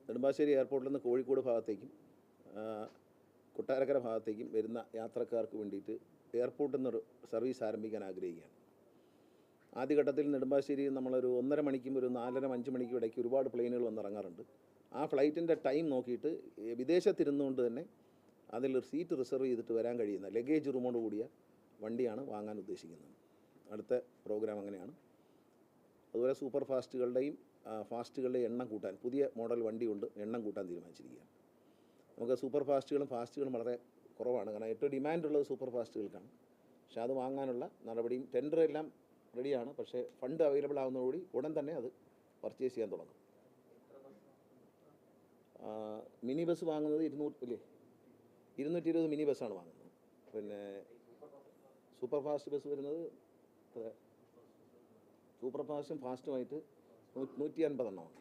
നെടുമ്പാശ്ശേരി എയർപോർട്ടിൽ നിന്ന് കോഴിക്കോട് ഭാഗത്തേക്കും കൊട്ടാരക്കര ഭാഗത്തേക്കും വരുന്ന യാത്രക്കാർക്ക് വേണ്ടിയിട്ട് എയർപോർട്ടിൽ നിന്നൊരു സർവീസ് ആരംഭിക്കാൻ ആഗ്രഹിക്കുകയാണ്. ആദ്യഘട്ടത്തിൽ നെടുമ്പാശ്ശേരിയിൽ നമ്മളൊരു 1.5 മണിക്കും ഒരു 4:30-5 മണിക്കും ഇടയ്ക്ക് ഒരുപാട് പ്ലെയിനുകൾ വന്നിറങ്ങാറുണ്ട്. ആ ഫ്ലൈറ്റിൻ്റെ ടൈം നോക്കിയിട്ട് വിദേശത്തിരുന്നുകൊണ്ട് തന്നെ അതിലൊരു സീറ്റ് റിസർവ് ചെയ്തിട്ട് വരാൻ കഴിയുന്ന ലഗേജ് റൂമോട് കൂടിയ വണ്ടിയാണ് വാങ്ങാൻ ഉദ്ദേശിക്കുന്നത്. അടുത്ത പ്രോഗ്രാം അങ്ങനെയാണ്. അതുപോലെ സൂപ്പർ ഫാസ്റ്റുകളുടെയും എണ്ണം കൂട്ടാൻ പുതിയ മോഡൽ വണ്ടി കൊണ്ട് എണ്ണം കൂട്ടാൻ തീരുമാനിച്ചിരിക്കുകയാണ്. നമുക്ക് സൂപ്പർ ഫാസ്റ്റുകളും വളരെ കുറവാണ്. കാരണം ഏറ്റവും ഡിമാൻഡുള്ളത് സൂപ്പർ ഫാസ്റ്റുകൾക്കാണ്. പക്ഷേ അത് വാങ്ങാനുള്ള നടപടിയും ടെൻഡർ എല്ലാം റെഡിയാണ്. പക്ഷേ ഫണ്ട് അവൈലബിൾ ആകുന്നതോടുകൂടി ഉടൻ തന്നെ അത് പർച്ചേസ് ചെയ്യാൻ തുടങ്ങും. മിനി ബസ് വാങ്ങുന്നത് 220 മിനി ബസ്സാണ് വാങ്ങുന്നത്. പിന്നെ സൂപ്പർ ഫാസ്റ്റ് ബസ് വരുന്നത് സൂപ്പർ ഫാസ്റ്റും ഫാസ്റ്റുമായിട്ട് 150 എണ്ണമാണ്.